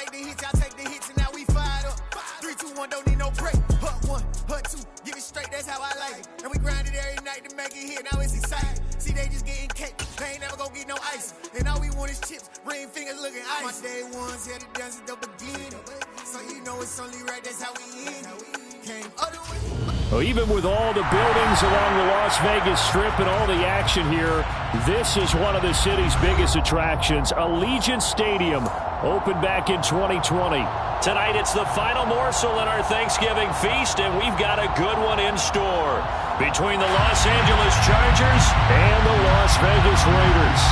make the hits, y'all take the hits, and now we fired up. 3, 2, 1, don't need no break. Hut 1, hut 2, get it straight, that's how I like it. And we grind it every night to make it hit, now it's exciting. See, they just getting cake, they ain't never gonna get no ice. And all we want is chips, ring fingers looking ice. My day ones had to dance at the beginning. So you know it's only right, that's how we end. Came other way. Well, even with all the buildings along the Las Vegas Strip and all the action here, this is one of the city's biggest attractions. Allegiant Stadium opened back in 2020. Tonight it's the final morsel in our Thanksgiving feast, and we've got a good one in store between the Los Angeles Chargers and the Las Vegas Raiders.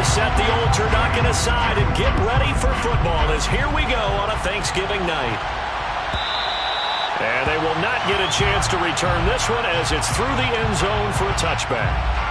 Set the old turducken aside and get ready for football as here we go on a Thanksgiving night. And they will not get a chance to return this one as it's through the end zone for a touchback.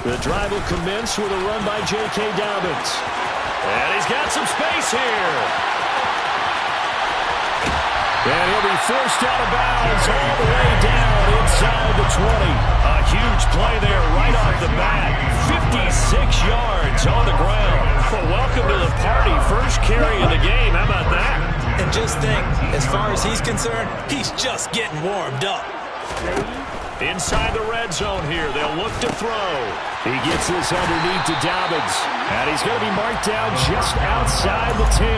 The drive will commence with a run by J.K. Dobbins. And he's got some space here. And he'll be forced out of bounds all the way down inside the 20. A huge play there right off the bat. 56 yards on the ground. Well, welcome to the party. First carry of the game. How about that? And just think, as far as he's concerned, he's just getting warmed up. Inside the red zone here, they'll look to throw. He gets this underneath to Dobbins. And he's going to be marked down just outside the 10.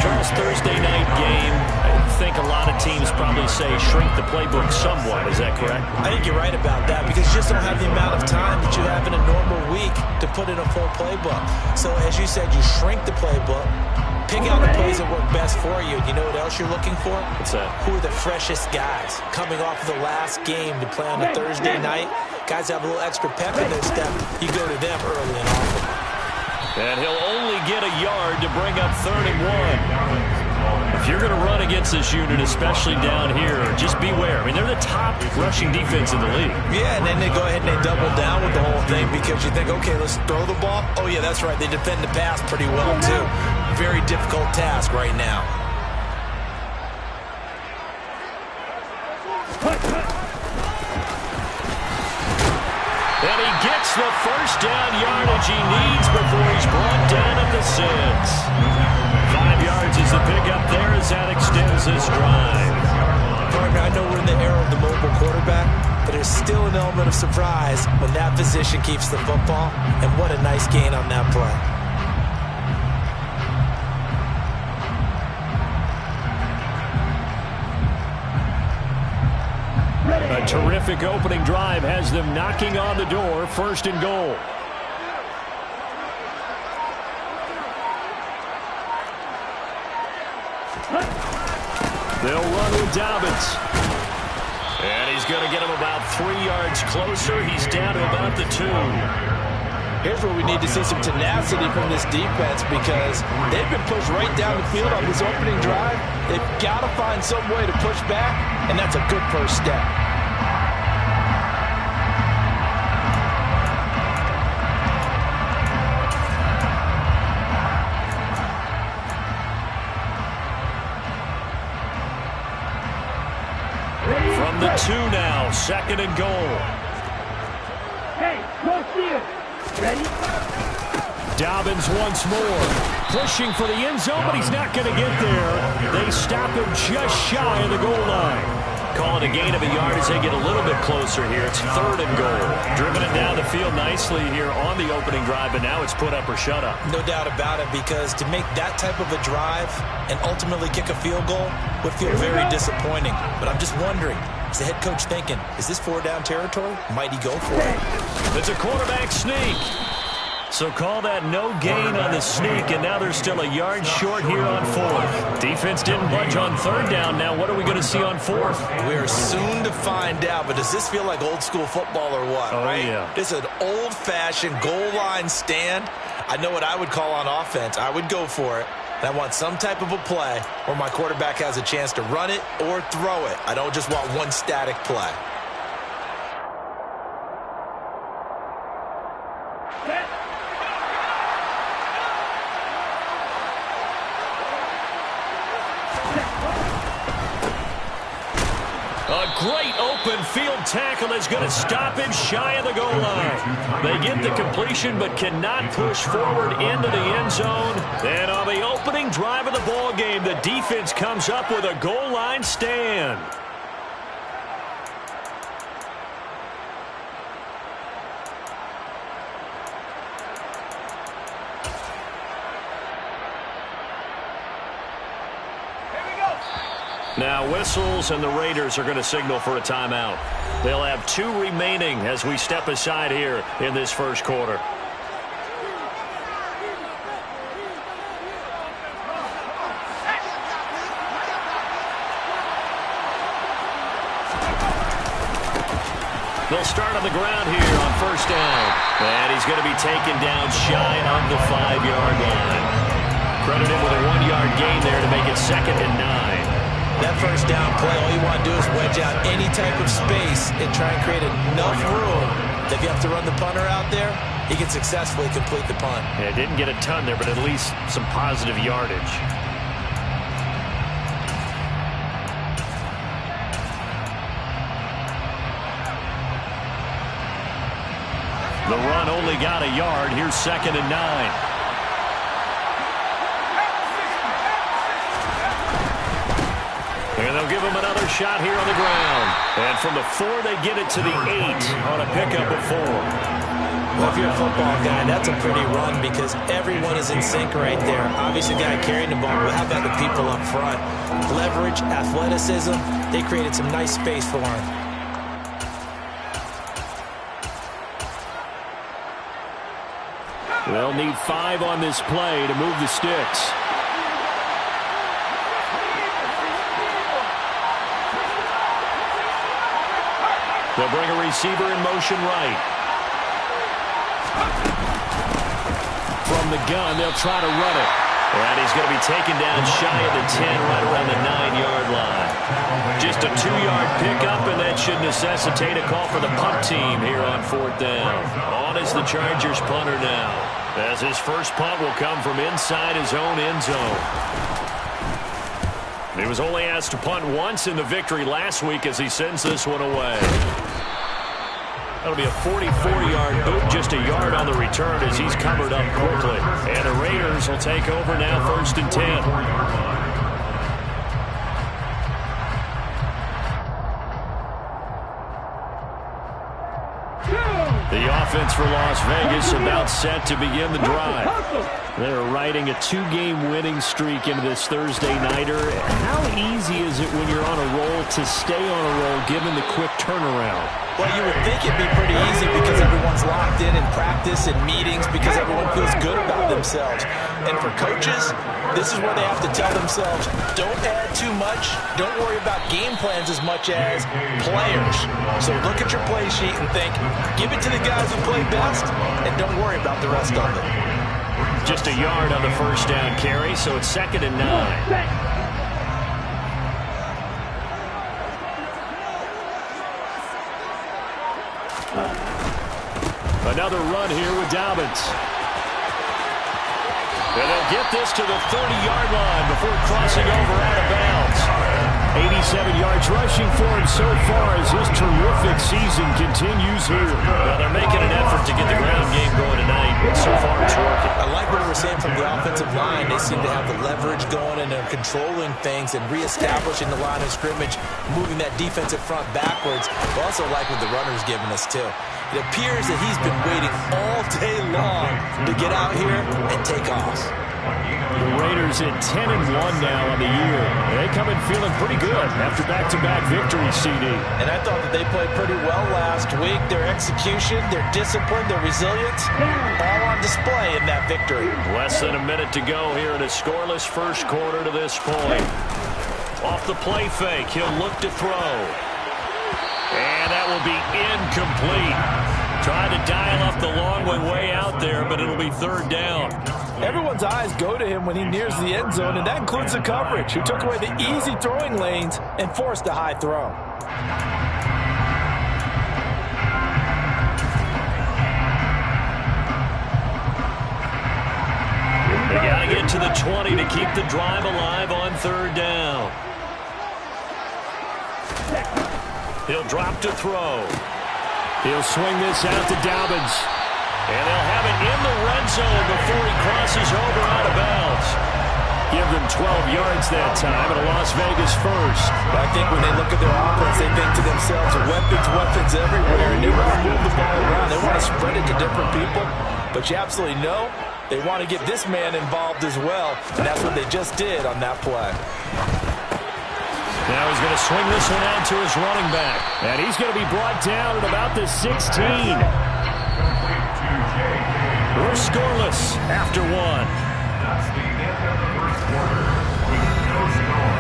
Charles, Thursday night game. I think a lot of teams probably say shrink the playbook somewhat. Is that correct? I think you're right about that because you just don't have the amount of time that you have in a normal week to put in a full playbook. So as you said, you shrink the playbook. Pick out the plays that work best for you. You know what else you're looking for? What's that? Who are the freshest guys coming off of the last game to play on a Thursday night? Guys have a little extra pep in their step. You go to them early and often. And he'll only get a yard to bring up 3rd and 1. If you're going to run against this unit, especially down here, just beware. I mean, they're the top rushing defense in the league. Yeah, and then they go ahead and they double down with the whole thing because you think, okay, let's throw the ball. Oh, yeah, that's right. They defend the pass pretty well, too. Very difficult task right now. And he gets the first down yardage he needs before he's brought down at the 6. 5 yards is the pickup there as that extends this drive. Partner, I know we're in the era of the mobile quarterback, but there's still an element of surprise when that position keeps the football. And what a nice gain on that play. A terrific opening drive has them knocking on the door, 1st and goal. They'll run with Dobbins. And he's going to get him about 3 yards closer. He's down to about the 2. Here's where we need to see some tenacity from this defense because they've been pushed right down the field on this opening drive. They've got to find some way to push back, and that's a good first step. From the 2 now, 2nd and goal. Hey, go see it. Ready? Dobbins once more. Pushing for the end zone, but he's not going to get there. They stop him just shy of the goal line. Call it a gain of a yard as they get a little bit closer here. It's 3rd and goal. Driven it down the field nicely here on the opening drive, but now it's put up or shut up. No doubt about it, because to make that type of a drive and ultimately kick a field goal would feel very disappointing. But I'm just wondering, is the head coach thinking, is this 4-down territory? Might he go for it? It's a quarterback sneak. So call that no gain on the sneak, and now they're still a yard short here on 4th. Defense didn't budge on 3rd down. Now what are we going to see on 4th? We're soon to find out, but does this feel like old school football or what? Oh, right? yeah. This is an old-fashioned goal line stand. I know what I would call on offense. I would go for it. And I want some type of a play where my quarterback has a chance to run it or throw it. I don't just want one static play. Great open field tackle is going to stop him shy of the goal line. They get the completion but cannot push forward into the end zone. And on the opening drive of the ball game, the defense comes up with a goal line stand. Now whistles, and the Raiders are going to signal for a timeout. They'll have 2 remaining as we step aside here in this first quarter. They'll start on the ground here on 1st down. And he's going to be taken down shy of the 5-yard line. Credit him with a 1-yard gain there to make it 2nd and 9. That 1st down play, all you want to do is wedge out any type of space and try and create enough room that if you have to run the punter out there, he can successfully complete the punt. Yeah, didn't get a ton there, but at least some positive yardage. The run only got a yard. Here's 2nd and 9. And they'll give him another shot here on the ground. And from the 4, they get it to the 8 on a pickup of 4. Well, if you're a football guy, that's a pretty run because everyone is in sync right there. Obviously, the guy carrying the ball, but how about the people up front? Leverage, athleticism, they created some nice space for him. They'll need 5 on this play to move the sticks. They'll bring a receiver in motion right. From the gun, they'll try to run it. And he's going to be taken down shy of the 10, right around the 9-yard line. Just a 2-yard pickup, and that should necessitate a call for the punt team here on 4th down. On is the Chargers punter now, as his first punt will come from inside his own end zone. He was only asked to punt once in the victory last week as he sends this one away. That'll be a 44-yard boot, just a yard on the return as he's covered up quickly. And the Raiders will take over now, 1st and 10. The offense for Las Vegas about set to begin the drive. They're riding a 2-game winning streak into this Thursday nighter. How easy is it when you're on a roll to stay on a roll given the quick turnaround? Well, you would think it'd be pretty easy because everyone's locked in practice and meetings because everyone feels good about themselves. And for coaches, this is where they have to tell themselves, don't add too much. Don't worry about game plans as much as players. So look at your play sheet and think, give it to the guys who play best, and don't worry about the rest of it. Just a yard on the 1st down carry, so it's 2nd and 9. Another run here with Dobbins. And they'll get this to the 30-yard line before crossing over out of bounds. yards rushing for him so far as his terrific season continues here. Well, they're making an effort to get the ground game going tonight. So far, it's working. I like what we're saying from the offensive line. They seem to have the leverage going, and they're controlling things and reestablishing the line of scrimmage, moving that defensive front backwards. I also like what the runner's giving us, too. It appears that he's been waiting all day long to get out here and take off. The Raiders at 10-1 now on the year. They come in feeling pretty good after back-to-back victories, CD. And I thought that they played pretty well last week. Their execution, their discipline, their resilience, all on display in that victory. Less than a minute to go here in a scoreless first quarter to this point. Off the play fake, he'll look to throw. And that will be incomplete. Trying to dial up the long way out there, but it'll be third down. Everyone's eyes go to him when he nears the end zone, and that includes the coverage, who took away the easy throwing lanes and forced a high throw. They got to get to the 20 to keep the drive alive on third down. He'll drop to throw. He'll swing this out to Dobbins. And they'll have it in the red zone before he crosses over out of bounds. Give them 12 yards that time and a Las Vegas first. But I think when they look at their offense, they think to themselves, weapons everywhere, and they want to move the ball around. They want to spread it to different people. But you absolutely know they want to get this man involved as well, and that's what they just did on that play. Now he's going to swing this one out to his running back. And he's going to be brought down at about the 16. We're scoreless after one. That's the end of the first quarter with no score.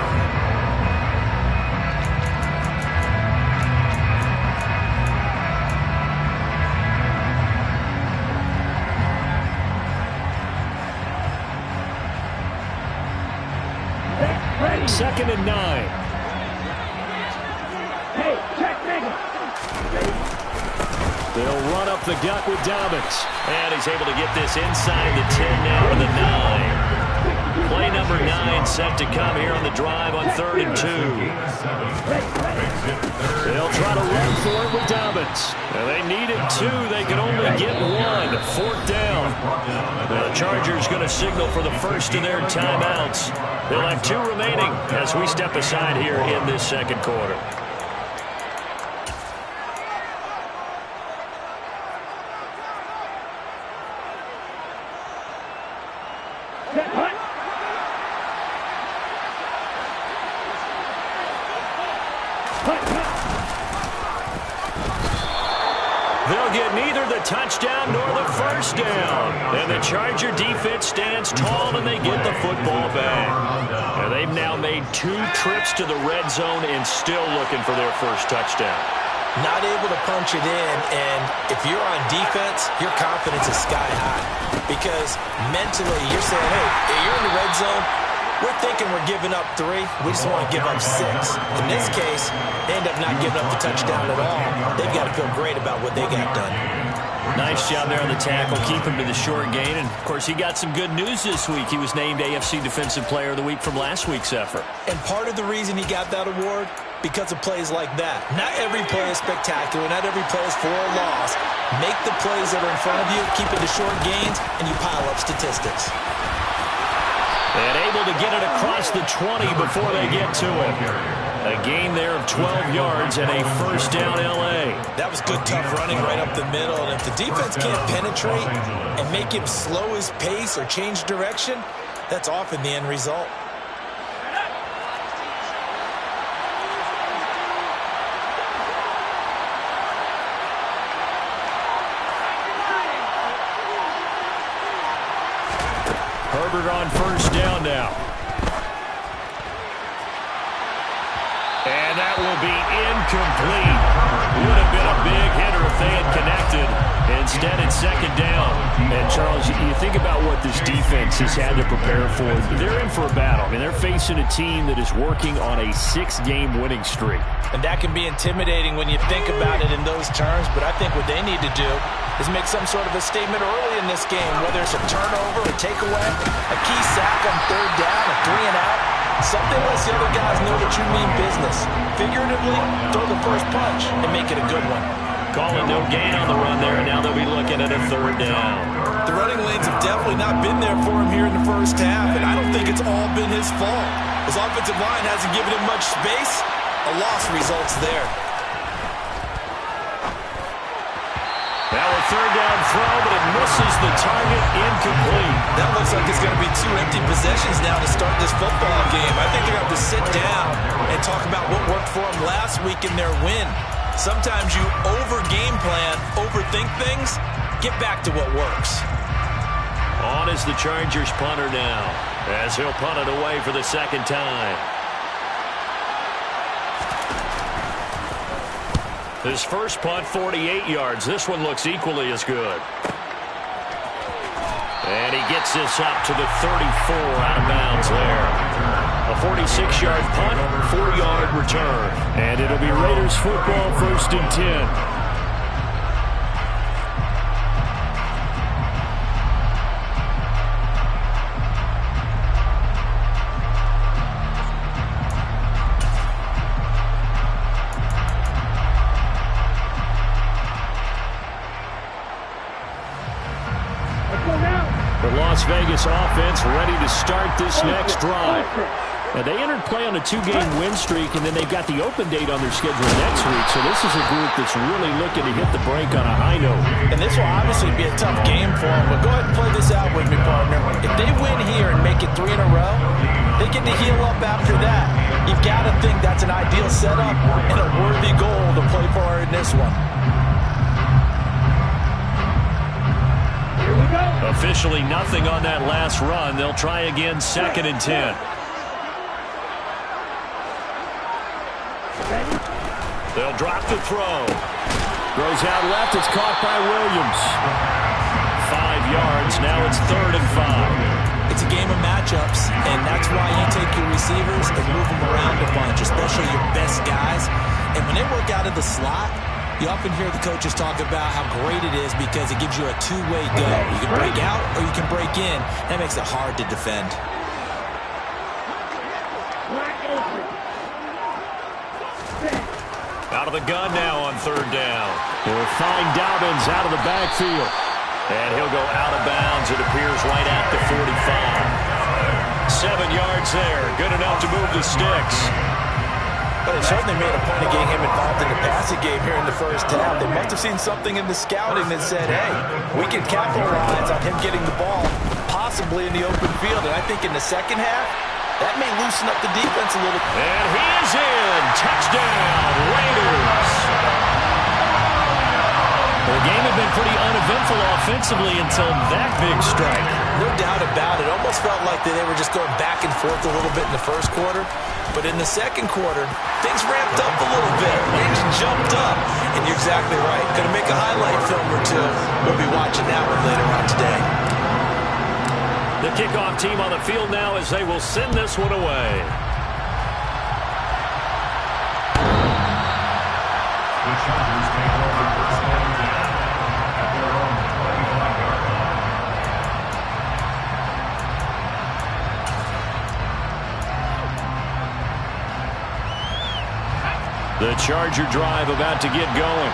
Second and 9. Hey, check nigga. They'll run up the gut with Dobbins. And he's able to get this inside the 10 now to the 9. Play number 9 set to come here on the drive on 3rd and 2. They'll try to run for it with Dobbins. Now they needed 2. They could only get 1. Fourth down. The Chargers going to signal for the first of their timeouts. They'll have 2 remaining as we step aside here in this second quarter. They'll get neither the touchdown nor the first down. And the Charger defense stands tall and they get the football back. And they've now made 2 trips to the red zone and still looking for their first touchdown. Not able to punch it in, and if you're on defense, your confidence is sky high. Because mentally, you're saying, hey, if you're in the red zone, we're thinking we're giving up 3. We just want to give up 6. In this case, they end up not giving up the touchdown at all. They've got to feel great about what they got done. Nice job there on the tackle. Keep him to the short gain. And, of course, he got some good news this week. He was named AFC Defensive Player of the Week from last week's effort. And part of the reason he got that award, because of plays like that. Not every play is spectacular. Not every play is for a loss. Make the plays that are in front of you, keep it to short gains, and you pile up statistics. And able to get it across the 20 before they get to it. A gain there of 12 yards and a first down L.A. That was good, tough running right up the middle. And if the defense can't penetrate and make him slow his pace or change direction, that's often the end result. Herbert on first down now. And that will be incomplete. Would have been a big hitter if they had connected. Instead, it's second down. And, Charles, you think about what this defense has had to prepare for. They're in for a battle. I mean, they're facing a team that is working on a 6-game winning streak. And that can be intimidating when you think about it in those terms. But I think what they need to do is make some sort of a statement early in this game, whether it's a turnover, a takeaway, a key sack on third down, a 3-and-out. Something lets the other guys know that you mean business. business. Figuratively, throw the first punch and make it a good one. Calling no gain on the run there, and now they'll be looking at a third down. The running lanes have definitely not been there for him here in the first half, and I don't think it's all been his fault. His offensive line hasn't given him much space. A loss results there. Now a third down throw, but it misses the target, incomplete. That looks like it's going to be 2 empty possessions now to start this football game. I think they're going to have to sit down and talk about what worked for them last week in their win. Sometimes you over-game plan, overthink things. Get back to what works. On is the Chargers punter now, as he'll punt it away for the second time. His first punt, 48 yards. This one looks equally as good. And he gets this up to the 34, out of bounds there. A 46-yard punt, 4-yard return. And it'll be Raiders football, 1st and 10. Las Vegas offense ready to start this next drive. Now, they entered play on a 2-game win streak, and then they've got the open date on their schedule next week. So this is a group that's really looking to hit the break on a high note. And this will obviously be a tough game for them, but go ahead and play this out with me, partner. If they win here and make it 3 in a row, they get to heal up after that. You've got to think that's an ideal setup and a worthy goal to play for in this one. Officially nothing on that last run. They'll try again, 2nd and 10. They'll drop the throw. Goes out left. It's caught by Williams. 5 yards. Now it's 3rd and 5. It's a game of matchups, and that's why you take your receivers and move them around a bunch, especially your best guys. And when they work out of the slot, you often hear the coaches talk about how great it is because it gives you a two-way go. You can break out or you can break in. That makes it hard to defend. Out of the gun now on 3rd down. They'll find Dobbins out of the backfield. And he'll go out of bounds, it appears, right at the 45. 7 yards there. Good enough to move the sticks. But they certainly made a point of getting him involved in the passing game here in the first half. They must have seen something in the scouting that said, hey, we can capitalize on him getting the ball, possibly in the open field. And I think in the second half, that may loosen up the defense a little. And he is in. Touchdown, Raiders. The game had been pretty uneventful offensively until that big strike. No doubt about it. Almost felt like they were just going back and forth a little bit in the first quarter. But in the second quarter, things ramped up a little bit. Things jumped up. And you're exactly right. Going to make a highlight film or two. We'll be watching that one later on today. The kickoff team on the field now as they will send this one away. The Chargers take over first down at their own 25-yard line. The Charger drive about to get going.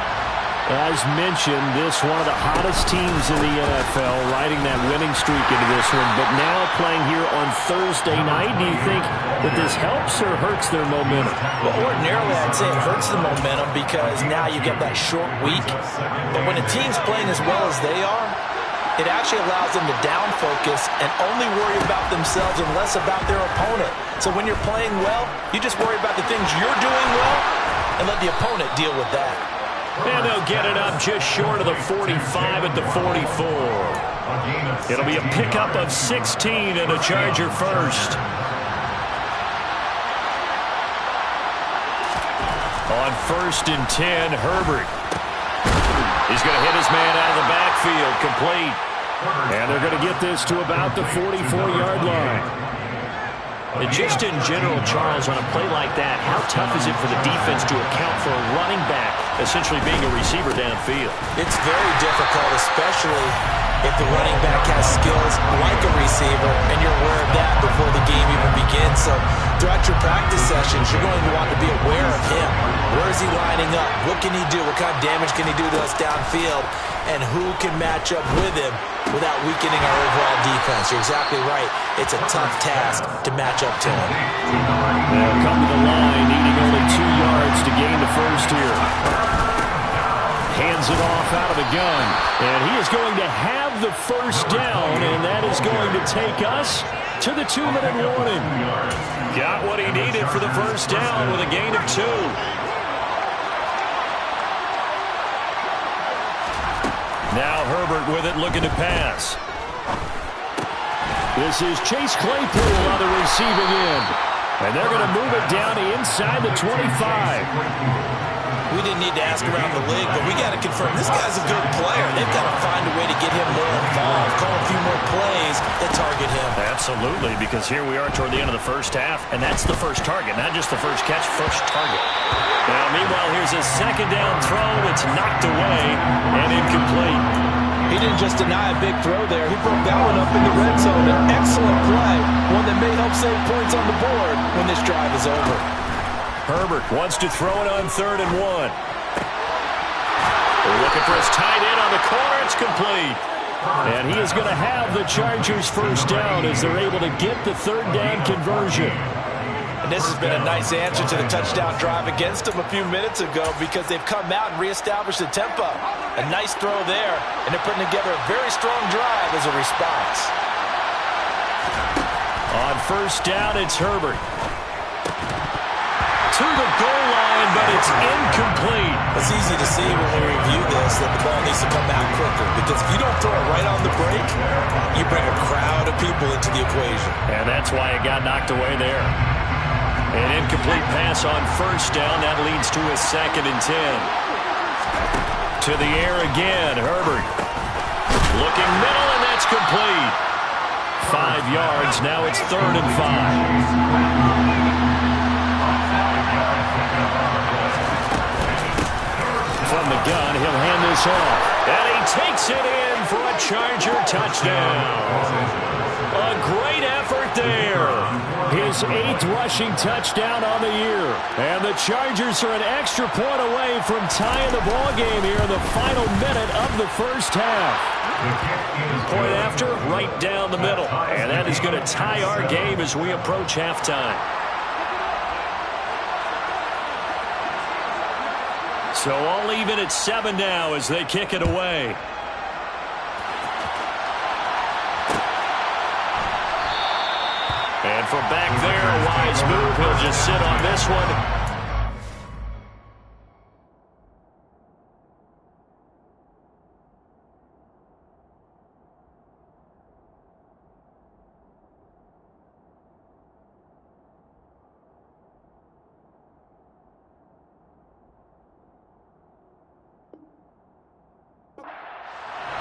As mentioned, this one of the hottest teams in the NFL, riding that winning streak into this one, but now playing here on Thursday night. Do you think that this helps or hurts their momentum? Well, ordinarily, I'd say it hurts the momentum because now you get that short week. But when a team's playing as well as they are, it actually allows them to down focus and only worry about themselves and less about their opponent. So when you're playing well, you just worry about the things you're doing well and let the opponent deal with that. And they'll get it up just short of the 45 at the 44. It'll be a pickup of 16 and a Charger first. On 1st and 10, Herbert. He's going to hit his man out of the backfield, complete. And they're going to get this to about the 44-yard line. And just in general, Charles, on a play like that, how tough is it for the defense to account for a running back essentially being a receiver downfield? It's very difficult, especially if the running back has skills like a receiver, and you're aware of that before the game even begins. So throughout your practice sessions, you're going to want to be aware of him. Where is he lining up? What can he do? What kind of damage can he do to us downfield? And who can match up with him without weakening our overall defense? You're exactly right. It's a tough task to match up to him. They'll come to the line, needing only 2 yards to gain the first here. Hands it off out of the gun. And he is going to have the first down, and that is going to take us to the 2-minute warning. Got what he needed for the first down with a gain of 2. Now Herbert with it, looking to pass. This is Chase Claypool on the receiving end. And they're going to move it down inside the 25. We didn't need to ask around the league, but we got to confirm this guy's a good player. They've got to find a way to get him more involved, call a few more plays that target him. Absolutely, because here we are toward the end of the first half, and that's the first target, not just the first catch, first target. Now, meanwhile, here's a second down throw. It's knocked away and incomplete. He didn't just deny a big throw there. He broke that one up in the red zone. An excellent play, one that may help save points on the board when this drive is over. Herbert wants to throw it on 3rd and 1. They're looking for his tight end on the corner. It's complete. And he is going to have the Chargers first down as they're able to get the 3rd down conversion. And this has been a nice answer to the touchdown drive against them a few minutes ago because they've come out and reestablished the tempo. A nice throw there, and they're putting together a very strong drive as a response. On first down, it's Herbert. To the goal line, but it's incomplete. It's easy to see when we review this that the ball needs to come out quicker because if you don't throw it right on the break, you bring a crowd of people into the equation. And that's why it got knocked away there. An incomplete pass on first down. That leads to a 2nd and 10. To the air again, Herbert. Looking middle, and that's complete. 5 yards. Now it's 3rd and 5. From the gun, he'll hand this off. And he takes it in for a Charger touchdown. A great effort there. His 8th rushing touchdown on the year. And the Chargers are an extra point away from tying the ball game here in the final minute of the first half. Point after, right down the middle. And that is going to tie our game as we approach halftime. So all even at 7 now as they kick it away. And from back there, a wise move. He'll just sit on this one.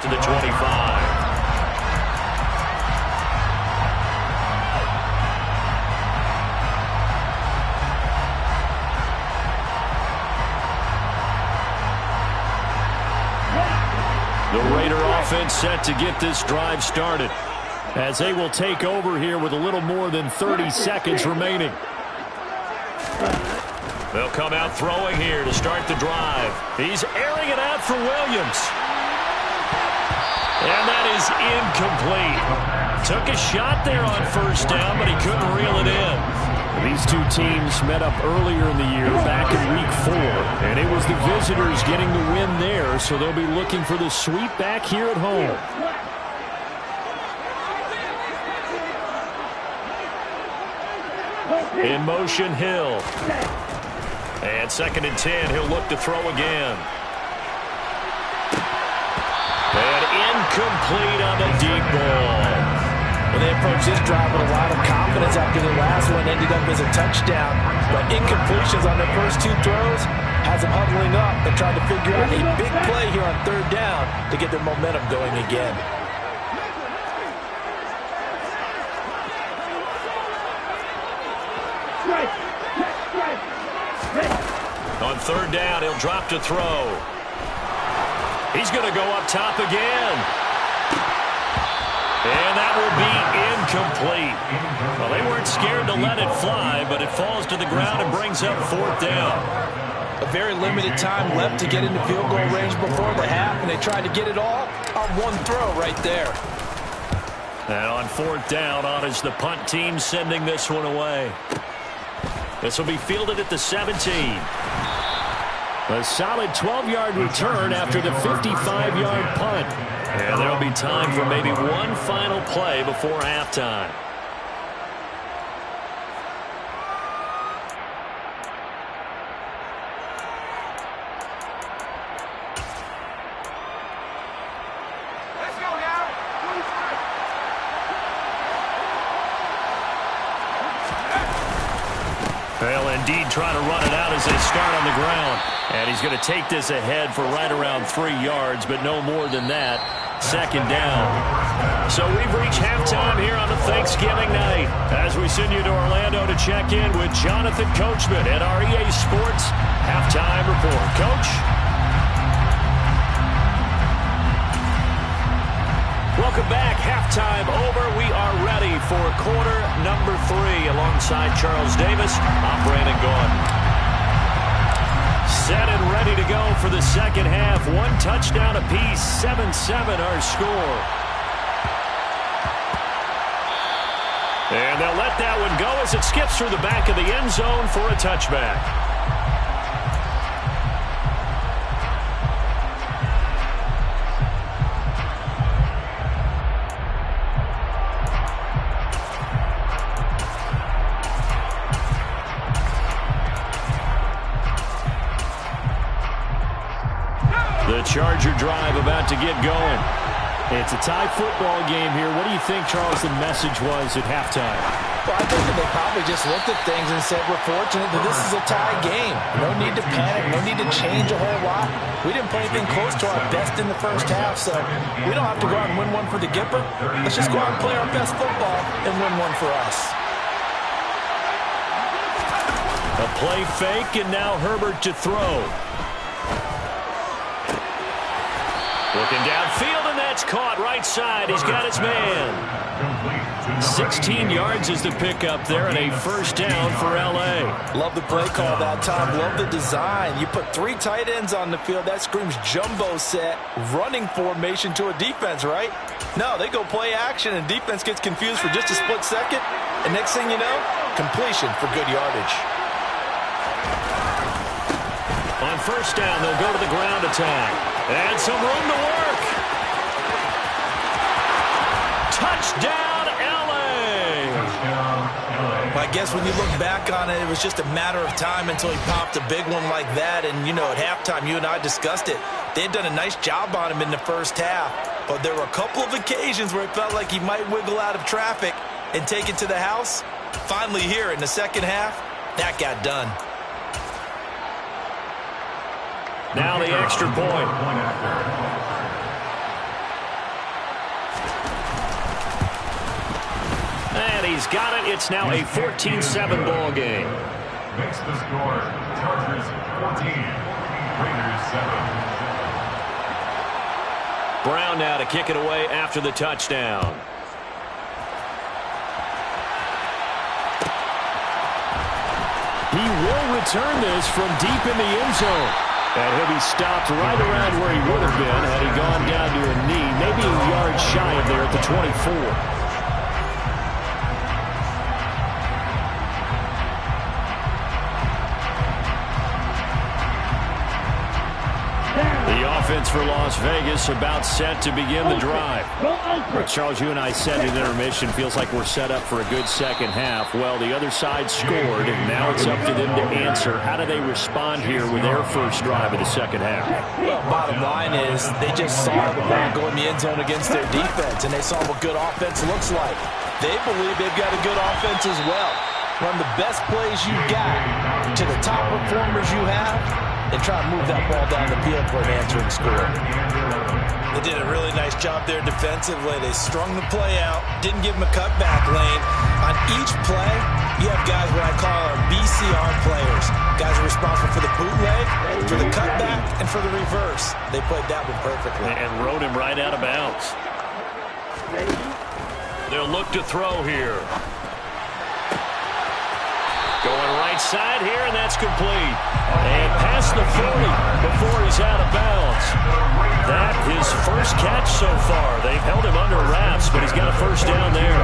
To the 25. The Raider offense set to get this drive started as they will take over here with a little more than 30 seconds remaining. They'll come out throwing here to start the drive. He's airing it out for Williams. And that is incomplete. Took a shot there on first down, but he couldn't reel it in. These two teams met up earlier in the year, back in Week 4, and it was the visitors getting the win there, so they'll be looking for the sweep back here at home. In motion, Hill. And 2nd and 10, he'll look to throw again. And incomplete on the deep ball. Well, they approached this drive with a lot of confidence after the last one ended up as a touchdown. But incompletions on their first 2 throws has them huddling up and trying to figure out a big play here on 3rd down to get their momentum going again. On 3rd down, he'll drop to throw. He's going to go up top again. And that will be incomplete. Well, they weren't scared to let it fly, but it falls to the ground and brings up 4th down. A very limited time left to get into field goal range before the half, and they tried to get it all on one throw right there. And on 4th down, on is the punt team sending this one away. This will be fielded at the 17. A solid 12-yard return after the 55-yard punt. And there'll be time for maybe one final play before halftime. They'll indeed try to run it out as they start on the ground. And he's going to take this ahead for right around 3 yards, but no more than that. 2nd down. So we've reached halftime here on a Thanksgiving night as we send you to Orlando to check in with Jonathan Coachman at our EA Sports Halftime Report. Coach? Welcome back. Halftime over. We are ready for quarter number 3 alongside Charles Davis. I'm Brandon Gordon. Set and ready to go for the second half. 1 touchdown apiece. 7-7 our score. And they'll let that one go as it skips through the back of the end zone for a touchback. The Charger drive about to get going. It's a tie football game here. What do you think, Charles, the message was at halftime? Well, I think that they probably just looked at things and said, we're fortunate that this is a tie game. No need to panic. No need to change a whole lot. We didn't play anything close to our best in the first half, so we don't have to go out and win one for the Gipper. Let's just go out and play our best football and win one for us. A play fake, and now Herbert to throw. Looking downfield, and that's caught right side. He's got his man. 16 yards is the pickup there, and a first down for L.A. Love the play call that time. Love the design. You put 3 tight ends on the field. That screams jumbo set, running formation to a defense, right? No, they go play action, and defense gets confused for just a split second. And next thing you know, completion for good yardage. On first down, they'll go to the ground attack. And some room to work. Touchdown, L.A. I guess when you look back on it, it was just a matter of time until he popped a big one like that. And, you know, at halftime, you and I discussed it. They had done a nice job on him in the first half. But there were a couple of occasions where it felt like he might wiggle out of traffic and take it to the house. Finally here in the second half, that got done. Now the extra point. And he's got it. It's now a 14-7 ball game. Makes the score. Chargers 14, Raiders 7. Brown now to kick it away after the touchdown. He will return this from deep in the end zone. And he'll be stopped right around where he would have been had he gone down to a knee, maybe a yard shy of there at the 24. The offense for Las Vegas about set to begin the drive. Charles, you and I said at intermission, feels like we're set up for a good second half. Well, the other side scored, and now it's up to them to answer. How do they respond here with their first drive of the second half? Well, bottom line is they just saw the ball go in the end zone against their defense, and they saw what good offense looks like. They believe they've got a good offense as well. Run the best plays you've got to the top performers you have, and try to move that ball down the field for an answering score. They did a really nice job there defensively. They strung the play out, didn't give them a cutback lane. On each play, you have guys what I call our BCR players. Guys are responsible for the bootleg, for the cutback, and for the reverse. They played that one perfectly. And rode him right out of bounds. Ready? They'll look to throw here. Going right side here, and that's complete. And past the 40 before he's out of bounds. That his first catch so far. They've held him under wraps, but he's got a first down there.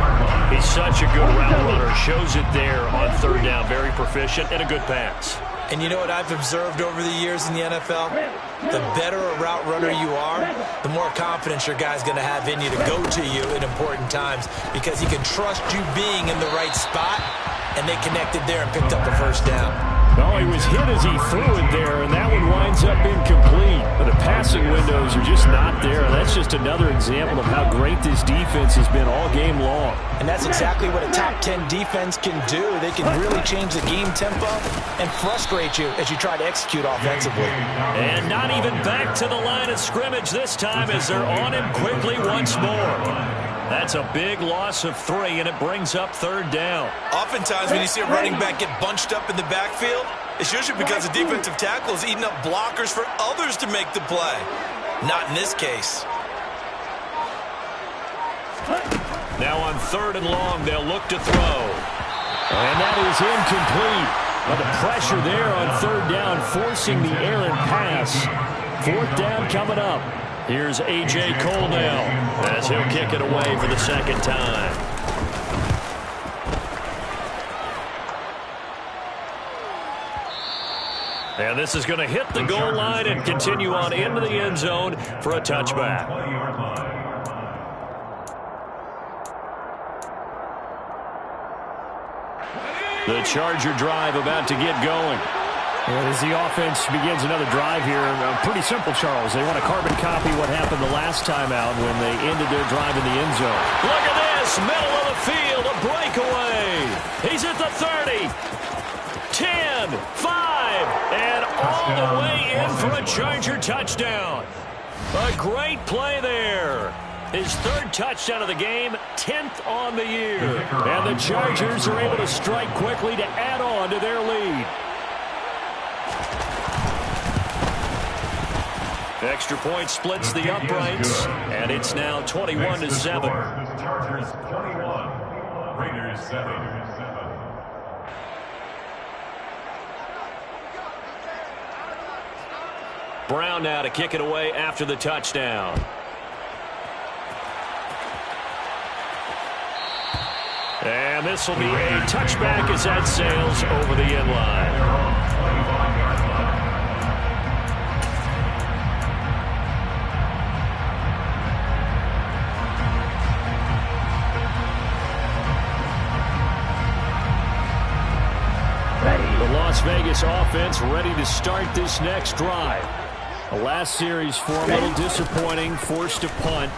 He's such a good route runner. Shows it there on third down. Very proficient and a good pass. And you know what I've observed over the years in the NFL? The better a route runner you are, the more confidence your guy's going to have in you to go to you in important times because he can trust you being in the right spot, and they connected there and picked up the first down. No, he was hit as he threw it there, and that one winds up incomplete. But the passing windows are just not there. And that's just another example of how great this defense has been all game long. And that's exactly what a top 10 defense can do. They can really change the game tempo and frustrate you as you try to execute offensively. And not even back to the line of scrimmage this time as they're on him quickly once more. That's a big loss of 3, and it brings up third down. Oftentimes when you see a running back get bunched up in the backfield, it's usually because the defensive tackle is eating up blockers for others to make the play. Not in this case. Now on third and long, they'll look to throw. And that is incomplete. But the pressure there on third down, forcing the errant pass. Fourth down coming up. Here's A.J. Cole now as he'll kick it away for the second time. And this is going to hit the goal line and continue on into the end zone for a touchback. The Charger drive about to get going. And as the offense begins another drive here, pretty simple, Charles. They want to carbon copy what happened the last time out when they ended their drive in the end zone. Look at this, middle of the field, a breakaway. He's at the 30, 10, 5, and all the way in for a Charger touchdown. A great play there. His third touchdown of the game, 10th on the year. And the Chargers are able to strike quickly to add on to their lead. Extra point splits the uprights, and it's now 21-7. Chargers 21, Raiders 7. Brown now to kick it away after the touchdown. And this will be a touchback as that sails over the end line. The Las Vegas offense ready to start this next drive. The last series for a little disappointing, forced to punt.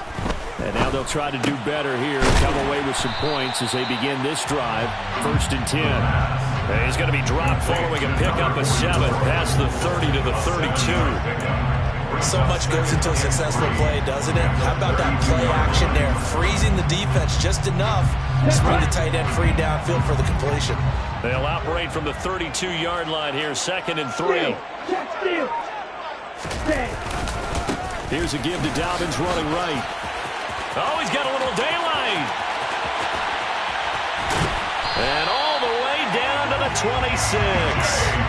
And now they'll try to do better here, come away with some points as they begin this drive. 1st and 10. And he's going to be dropped following a pickup of 7 past the 30 to the 32. So much goes into a successful play, doesn't it? How about that play action there? Freezing the defense just enough to bring the tight end free downfield for the completion. They'll operate from the 32-yard line here, 2nd and 3. Here's a give to Dobbins running right. Oh, he's got a little daylight. And all the way down to the 26.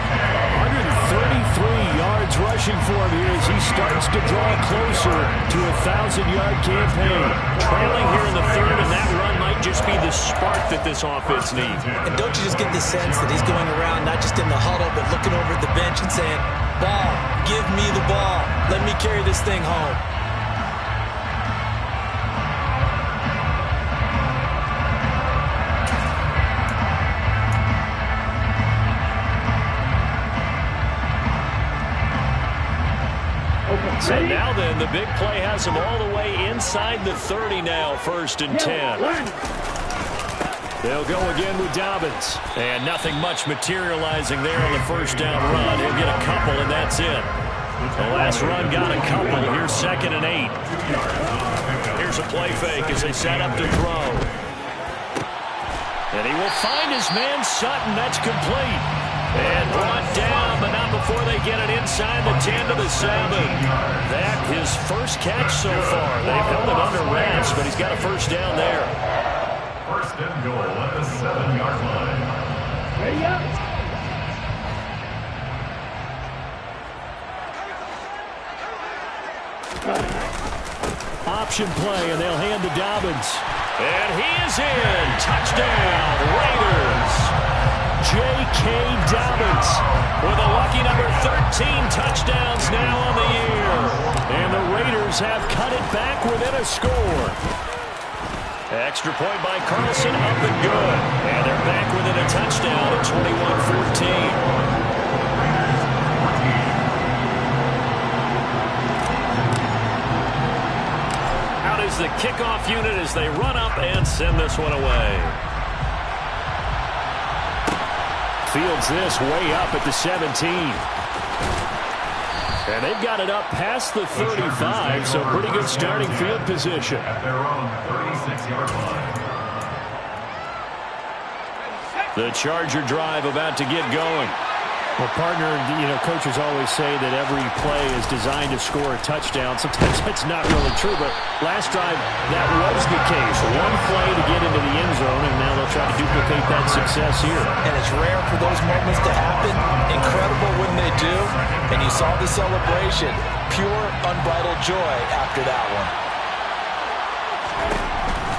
133 yards rushing for him here as he starts to draw closer to a 1,000-yard campaign. Trailing here in the 3rd, and that run might just be the spark that this offense needs. And don't you just get the sense that he's going around not just in the huddle, but looking over at the bench and saying, ball, give me the ball. Let me carry this thing home. So now then, the big play has him all the way inside the 30 now, 1st and 10. They'll go again with Dobbins. And nothing much materializing there on the first down run. He'll get a couple, and that's it. The last run got a couple. Here's 2nd and 8. Here's a play fake as they set up to throw. And he will find his man Sutton. That's complete. And brought down, but not before they get it inside the 10 to the 7. That his first catch so far. They've held him under wraps, but he's got a first down there. First and goal at the 7-yard line. Ready up. Option play, and they'll hand to Dobbins. And he is in. Touchdown, Raiders. J.K. Dobbins with a lucky number 13 touchdowns now on the year. And the Raiders have cut it back within a score. Extra point by Carlson, up and good. And they're back within a touchdown at 21-14. Is the kickoff unit as they run up and send this one away. Fields this way up at the 17. And they've got it up past the 35, so pretty good starting field position. At their own 36-yard line. The Charger drive about to get going. Well, partner, coaches always say that every play is designed to score a touchdown. Sometimes that's not really true, but last drive, that was the case. One play to get into the end zone, and now they'll try to duplicate that success here. And it's rare for those moments to happen. Incredible when they do. And you saw the celebration. Pure, unbridled joy after that one.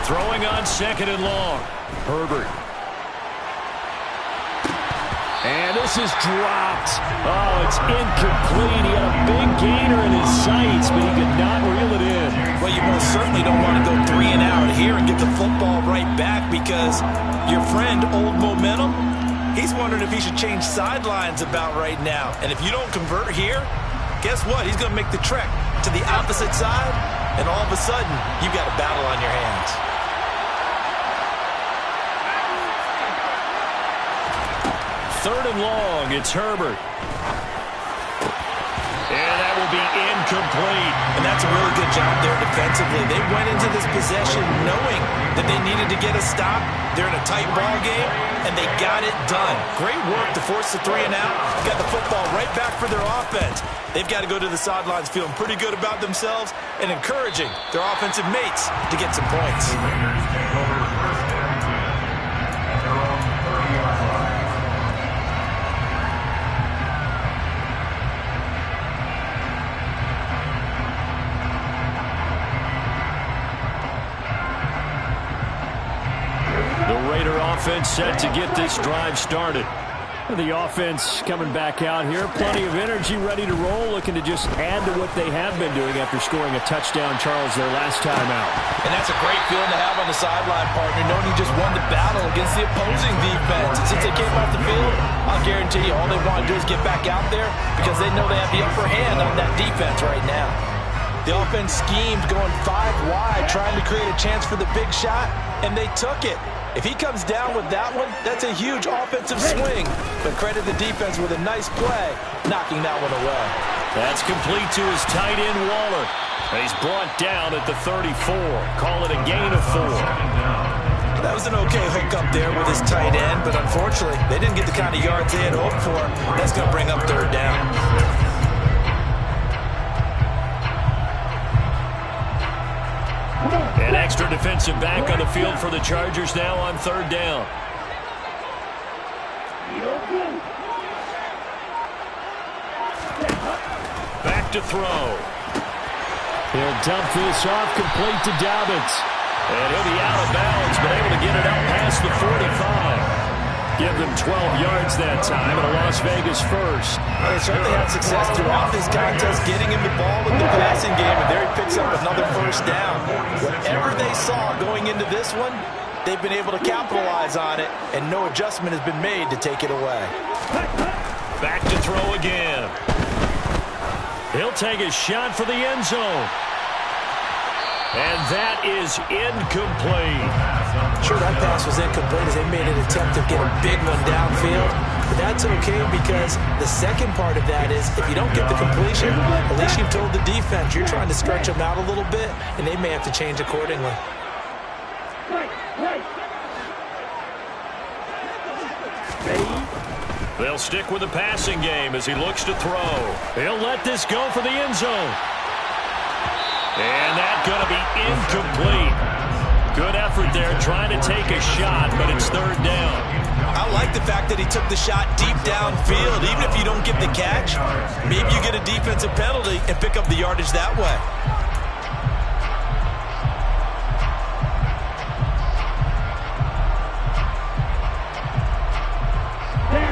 Throwing on second and long. Herbert. And this is dropped. Oh, it's incomplete. He had a big gainer in his sights, but he could not reel it in. Well, you most certainly don't want to go 3 and out here and get the football right back because your friend, Old Momentum, he's wondering if he should change sidelines about right now. And if you don't convert here, guess what? He's going to make the trek to the opposite side, and all of a sudden, you've got a battle on your hands. Third and long, it's Herbert. And that will be incomplete. And that's a really good job there defensively. They went into this possession knowing that they needed to get a stop. They're in a tight ball game, and they got it done. Great work to force the 3 and out. Got the football right back for their offense. They've got to go to the sidelines feeling pretty good about themselves and encouraging their offensive mates to get some points. The Raiders take over first and 10 at their own 30-yard line. Offense set to get this drive started. The offense coming back out here. Plenty of energy, ready to roll, looking to just add to what they have been doing after scoring a touchdown, Charles, their last time out. And that's a great feeling to have on the sideline, partner, knowing you just won the battle against the opposing defense. And since they came off the field, I'll guarantee you all they want to do is get back out there because they know they have the upper hand on that defense right now. The offense schemed going 5 wide, trying to create a chance for the big shot, and they took it. If he comes down with that one, that's a huge offensive swing. But credit the defense with a nice play, knocking that one away. That's complete to his tight end, Waller. He's brought down at the 34. Call it a gain of 4. That was an okay hook up there with his tight end, but unfortunately, they didn't get the kind of yards they had hoped for. That's going to bring up 3rd down. An extra defensive back on the field for the Chargers now on 3rd down. Back to throw. He'll dump this off, complete to Dobbins. And he'll be out of bounds, but able to get it out past the 45. Give them 12 yards that time, and a Las Vegas first. They certainly had success throughout this contest, getting him the ball in the passing game, and there he picks up another 1st down. Whatever they saw going into this one, they've been able to capitalize on it, and no adjustment has been made to take it away. Back to throw again. He'll take a shot for the end zone. And that is incomplete. Sure, that pass was incomplete as they made an attempt to get a big one downfield. But that's okay because the second part of that is if you don't get the completion, at least you've told the defense you're trying to stretch them out a little bit, and they may have to change accordingly. They'll stick with the passing game as he looks to throw. He'll let this go for the end zone. And that's going to be incomplete. Good effort there, trying to take a shot, but it's third down. I like the fact that he took the shot deep downfield. Even if you don't get the catch, maybe you get a defensive penalty and pick up the yardage that way.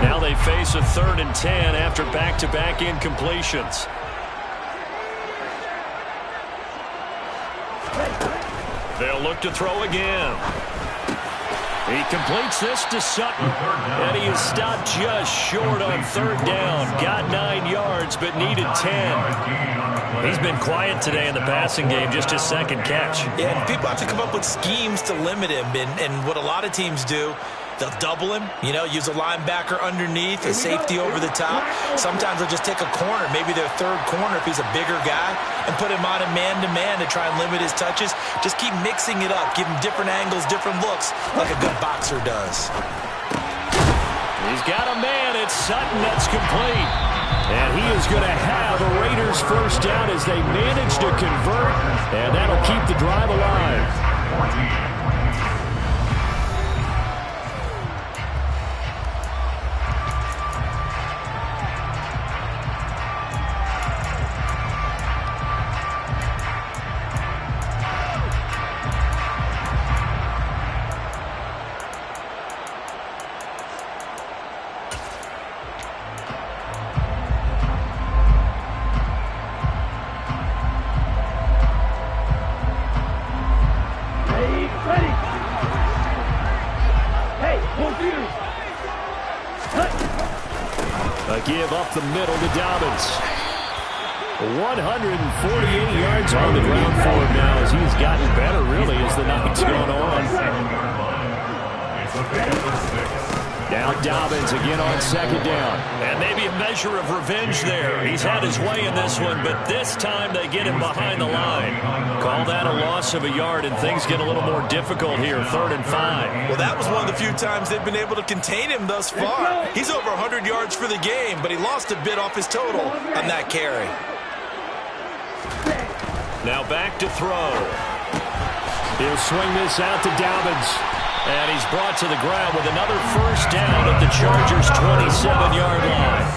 Now they face a 3rd and 10 after back-to-back incompletions. They'll look to throw again. He completes this to Sutton, and he is stopped just short on 3rd down. Got 9 yards, but needed 10. He's been quiet today in the passing game, just his 2nd catch. Yeah, and people have to come up with schemes to limit him, and what a lot of teams do, they'll double him, use a linebacker underneath, a safety over the top. Sometimes they'll just take a corner, maybe their 3rd corner if he's a bigger guy, and put him on a man-to-man to try and limit his touches. Just keep mixing it up, give him different angles, different looks, like a good boxer does. He's got a man. It's Sutton. That's complete. And he is going to have a Raiders first down as they manage to convert, and that'll keep the drive alive. Give up the middle to Dobbins. 148 yards on the ground for him now as he's gotten better, really, as the night's gone on. Now Dobbins again on 2nd down. And maybe a measure of revenge there. He's had his way in this one, but this time they get him behind the line. Call that a loss of a yard, and things get a little more difficult here, 3rd and 5. Well, that was one of the few times they've been able to contain him thus far. He's over 100 yards for the game, but he lost a bit off his total on that carry. Now back to throw. He'll swing this out to Dobbins. And he's brought to the ground with another first down at the Chargers' 27-yard line.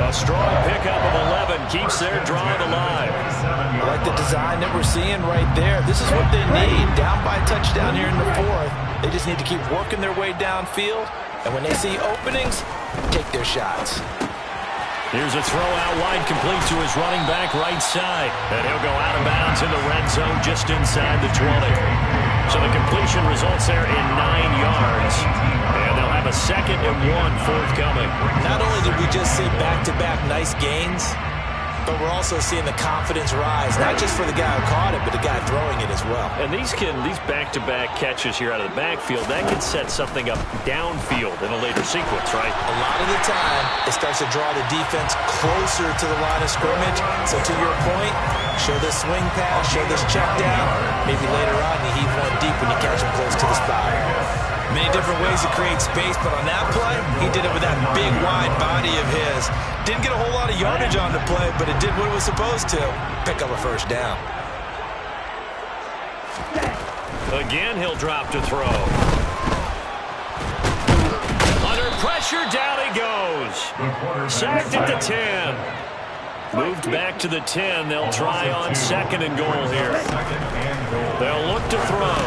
A strong pickup of 11 keeps their drive alive. I like the design that we're seeing right there. This is what they need. Down by a touchdown here in the 4th. They just need to keep working their way downfield. And when they see openings, take their shots. Here's a throw out wide, complete to his running back right side. And he'll go out of bounds in the red zone just inside the 20. So the completion results there in 9 yards. And they'll have a 2nd and 1 forthcoming. Not only did we just see back-to-back nice gains, but we're also seeing the confidence rise, not just for the guy who caught it, but the guy throwing it as well. And these back-to-back catches here out of the backfield, that can set something up downfield in a later sequence, right? A lot of the time, it starts to draw the defense closer to the line of scrimmage. So to your point, show this swing pass, show this check down. Maybe later on you heave one deep when you catch him close to the spot. Many different ways to create space, but on that play, he did it with that big, wide body of his. Didn't get a whole lot of yardage on the play, but it did what it was supposed to. Pick up a first down. Again, he'll drop to throw. Under pressure, down he goes. Sacked at the 10. Moved back to the 10. They'll try on 2nd and goal here. They'll look to throw.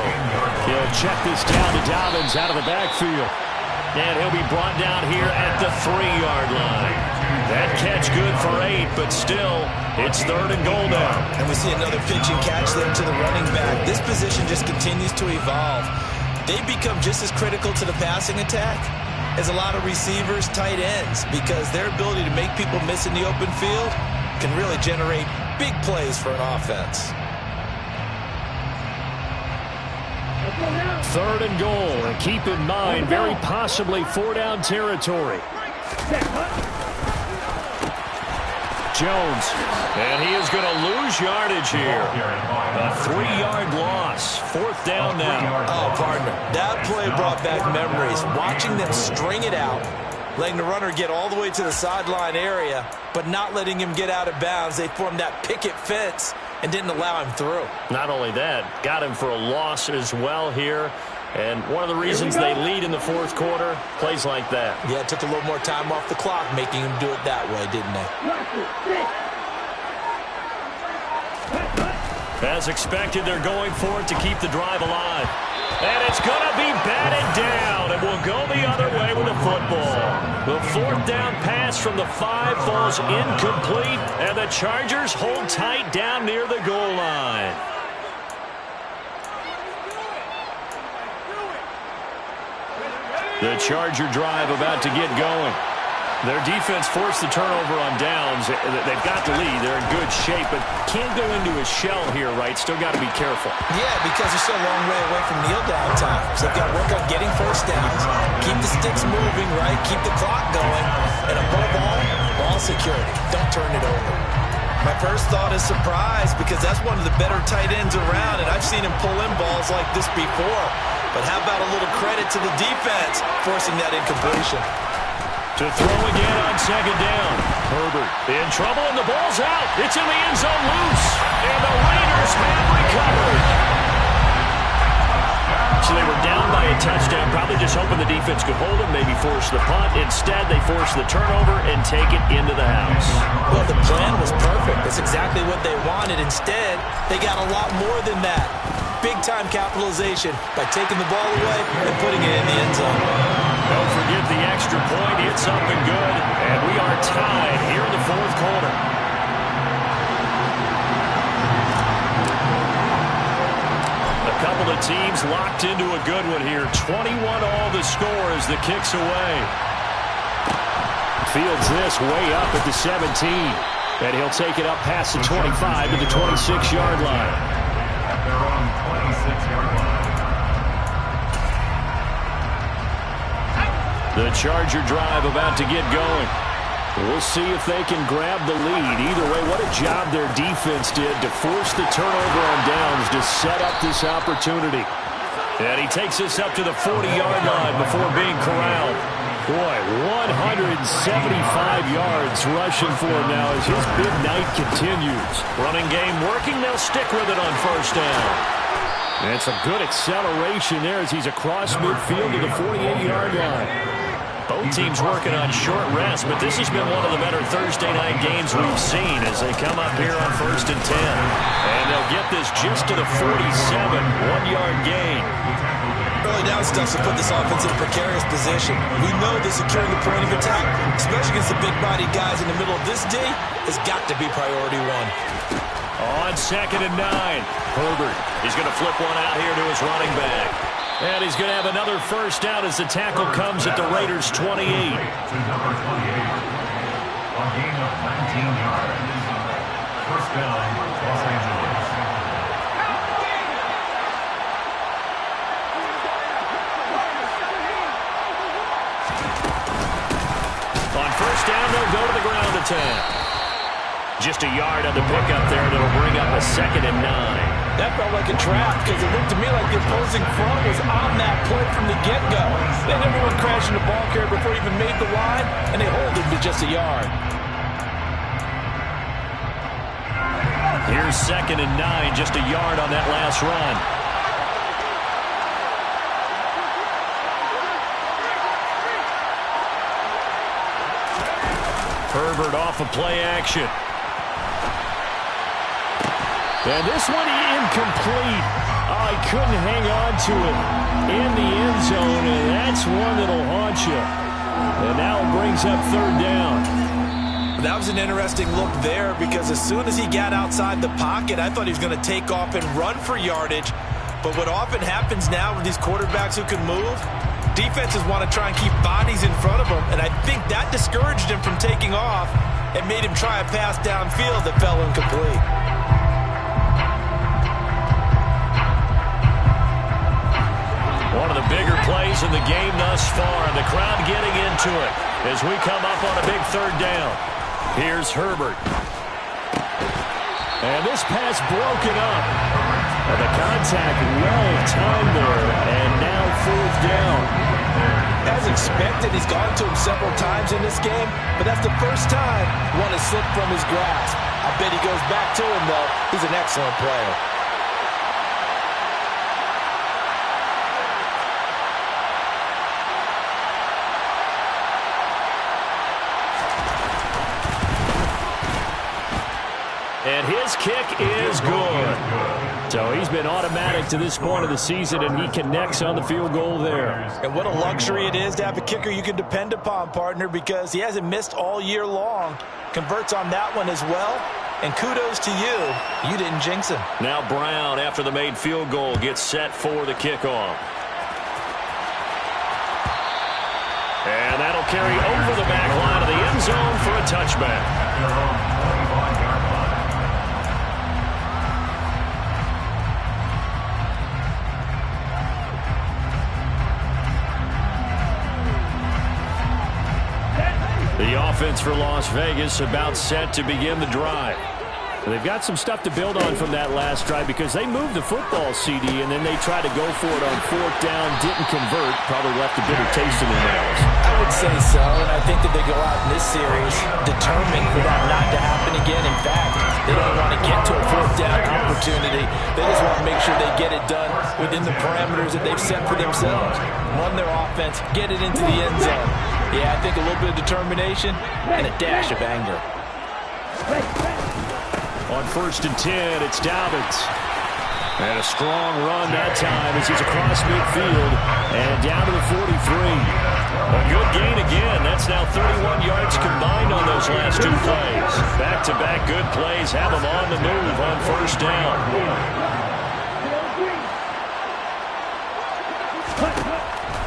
He'll check this down to Dobbins out of the backfield. And he'll be brought down here at the 3-yard line. That catch good for 8, but still, it's 3rd and goal now. And we see another pitch and catch there to the running back. This position just continues to evolve. They become just as critical to the passing attack as a lot of receivers, tight ends, because their ability to make people miss in the open field can really generate big plays for an offense. 3rd and goal, and keep in mind, very possibly 4-down territory. Jones, and he is going to lose yardage here. A 3-yard loss, 4th down now. Oh, partner, that play brought back memories. Watching them string it out, letting the runner get all the way to the sideline area, but not letting him get out of bounds. They formed that picket fence and didn't allow him through. Not only that, got him for a loss as well here. And one of the reasons they lead in the fourth quarter, plays like that. Yeah, it took a little more time off the clock, making him do it that way, didn't they? As expected, they're going for it to keep the drive alive. And it's going to be batted down, and will go the other way with the football. The fourth down pass from the 5 falls incomplete, and the Chargers hold tight down near the goal line. The Charger drive about to get going. Their defense forced the turnover on downs. They've got the lead. They're in good shape, but can't go into a shell here, right? Still got to be careful. Yeah, because they're still a long way away from kneel down time. So they've got to work on getting first downs, keep the sticks moving, right? Keep the clock going. And above all, ball security. Don't turn it over. My first thought is surprise, because that's one of the better tight ends around, and I've seen him pull in balls like this before. But how about a little credit to the defense forcing that incompletion? To throw again on second down. Herbert in trouble, and the ball's out. It's in the end zone loose. And the Raiders have recovered. So they were down by a touchdown, probably just hoping the defense could hold it, maybe force the punt. Instead, they forced the turnover and take it into the house. Well, the plan was perfect. That's exactly what they wanted. Instead, they got a lot more than that. Big-time capitalization by taking the ball away and putting it in the end zone. Don't forget the extra point. It's up and good. And we are tied here in the fourth quarter. A couple of teams locked into a good one here. 21 all the score as the kick's away. Fields this way up at the 17. And he'll take it up past the 25 to the 26-yard line. At their own 26-yard line. The Charger drive about to get going. We'll see if they can grab the lead. Either way, what a job their defense did to force the turnover on downs to set up this opportunity. And he takes this up to the 40-yard line before being corralled. Boy, 175 yards rushing for him now as his big night continues. Running game working. They'll stick with it on first down. And some good acceleration there as he's across midfield to the 48-yard line. Both teams working on short rest, but this has been one of the better Thursday night games we've seen as they come up here on 1st and 10. And they'll get this just to the 47, 1-yard gain. Early down stuff to put this offense in a precarious position. We know that securing the point of attack, especially against the big-bodied guys in the middle of this day, has got to be priority one. On 2nd and 9, Herbert is going to flip one out here to his running back. And he's going to have another first down as the tackle comes at the Raiders' 28. To number 28. A gain of 19 yards. First down, Los Angeles. On first down, they'll go to the ground attack. Just a yard on the pickup there that'll bring up a 2nd and 9. That felt like a trap because it looked to me like the opposing front was on that play from the get-go. They never went crashing the ball carrier before he even made the line, and they hold him to just a yard. Here's 2nd and 9, just a yard on that last run. Herbert off of play action. And this one incomplete. Oh, he couldn't hang on to it in the end zone, and that's one that'll haunt you. And now it brings up 3rd down. That was an interesting look there because as soon as he got outside the pocket, I thought he was going to take off and run for yardage. But what often happens now with these quarterbacks who can move, defenses want to try and keep bodies in front of them, and I think that discouraged him from taking off and made him try a pass downfield that fell incomplete. One of the bigger plays in the game thus far, and the crowd getting into it as we come up on a big 3rd down. Here's Herbert. And this pass broken up. And the contact well timed there, and now 4th down. As expected, he's gone to him several times in this game, but that's the first time one has slipped from his grasp. I bet he goes back to him, though. He's an excellent player. And his kick is good. So he's been automatic to this point of the season, and he connects on the field goal there. And what a luxury it is to have a kicker you can depend upon, partner, because he hasn't missed all year long. Converts on that one as well. And kudos to you. You didn't jinx him. Now Brown, after the made field goal, gets set for the kickoff. And that'll carry over the back line of the end zone for a touchback. The offense for Las Vegas about set to begin the drive. They've got some stuff to build on from that last drive because they moved the football, CD, and then they tried to go for it on fourth down, didn't convert, probably left a bitter taste in their mouths. I would say so, and I think that they go out in this series determined for that not to happen again. In fact, they don't want to get to a fourth down opportunity. They just want to make sure they get it done within the parameters that they've set for themselves. Run their offense, get it into the end zone. Yeah, I think a little bit of determination and a dash of anger. On 1st and 10, it's Dobbins. And a strong run that time as he's across midfield and down to the 43. A good gain again. That's now 31 yards combined on those last two plays. Back-to-back good plays have him on the move on 1st down.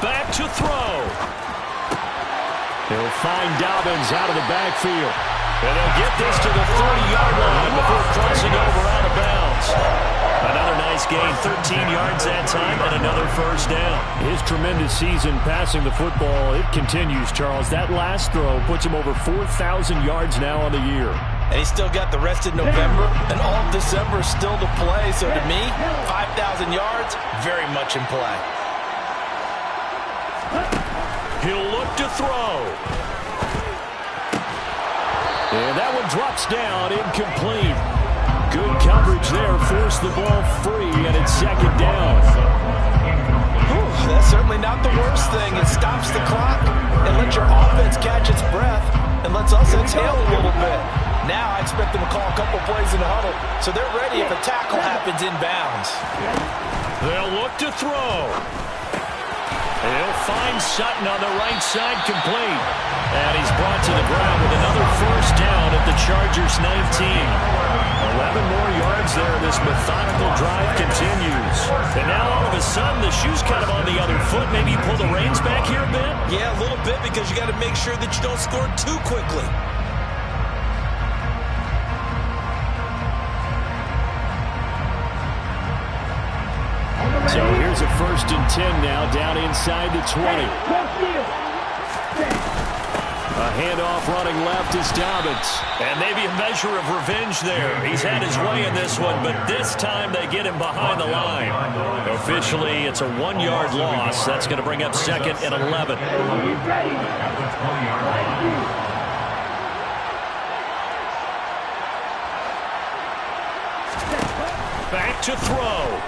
Back to throw. He'll find Dobbins out of the backfield. And they'll get this to the 30-yard line before crossing over out of bounds. Another nice gain, 13 yards that time, and another 1st down. His tremendous season passing the football, it continues, Charles. That last throw puts him over 4,000 yards now on the year. And he's still got the rest of November and all of December still to play. So to me, 5,000 yards, very much in play. He'll look to throw. And that one drops down, incomplete. Good coverage there, forced the ball free, and it's 2nd down. That's certainly not the worst thing. It stops the clock and lets your offense catch its breath and lets us exhale a little bit. Now I expect them to call a couple plays in the huddle, so they're ready if a tackle happens inbounds. They'll look to throw. He'll find Sutton on the right side, complete. And he's brought to the ground with another 1st down at the Chargers' 19. 11 more yards there. This methodical drive continues. And now all of a sudden, the shoe's kind of on the other foot. Maybe you pull the reins back here a bit? Yeah, a little bit, because you got to make sure that you don't score too quickly. So here's a 1st and 10 now, down inside the 20. A handoff running left is Dobbins. And maybe a measure of revenge there. He's had his way in this one, but this time they get him behind the line. Officially, it's a 1-yard loss. That's going to bring up 2nd and 11. Back to throw.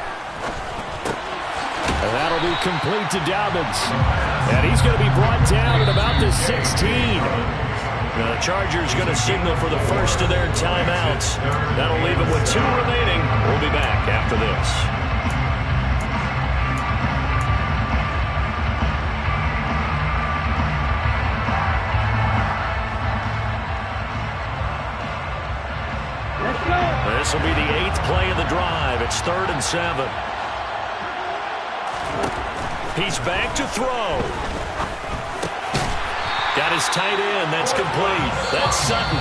And that'll be complete to Dobbins. And he's going to be brought down at about the 16. The Chargers going to signal for the first of their timeouts. That'll leave them with 2 remaining. We'll be back after this. This will be the 8th play of the drive. It's 3rd and 7. He's back to throw. Got his tight end. That's complete. That's Sutton.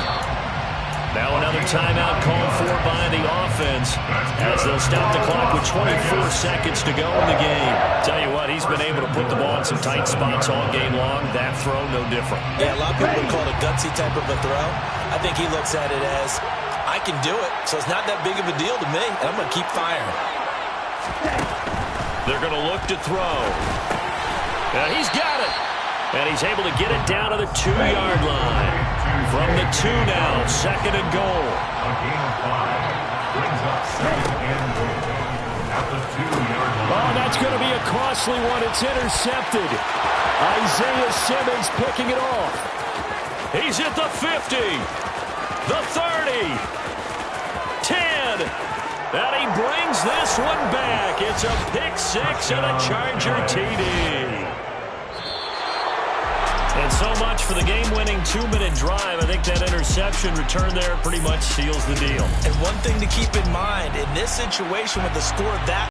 Now another timeout called for by the offense as they'll stop the clock with 24 seconds to go in the game. Tell you what, he's been able to put the ball in some tight spots all game long. That throw, no different. Yeah, a lot of people would call it a gutsy type of a throw. I think he looks at it as, I can do it, so it's not that big of a deal to me, and I'm going to keep firing. They're going to look to throw. And he's got it. And he's able to get it down to the 2-yard line. From the 2 now, 2nd and goal. A gain of 5 brings up 2nd and goal at the 2-yard line. Oh, that's going to be a costly one. It's intercepted. Isaiah Simmons picking it off. He's at the 50, the 30, 10, and he brings this one back. It's a pick 6 and a Charger TD. And so much for the game-winning 2-minute drive. I think that interception return there pretty much seals the deal. And one thing to keep in mind, in this situation with the score that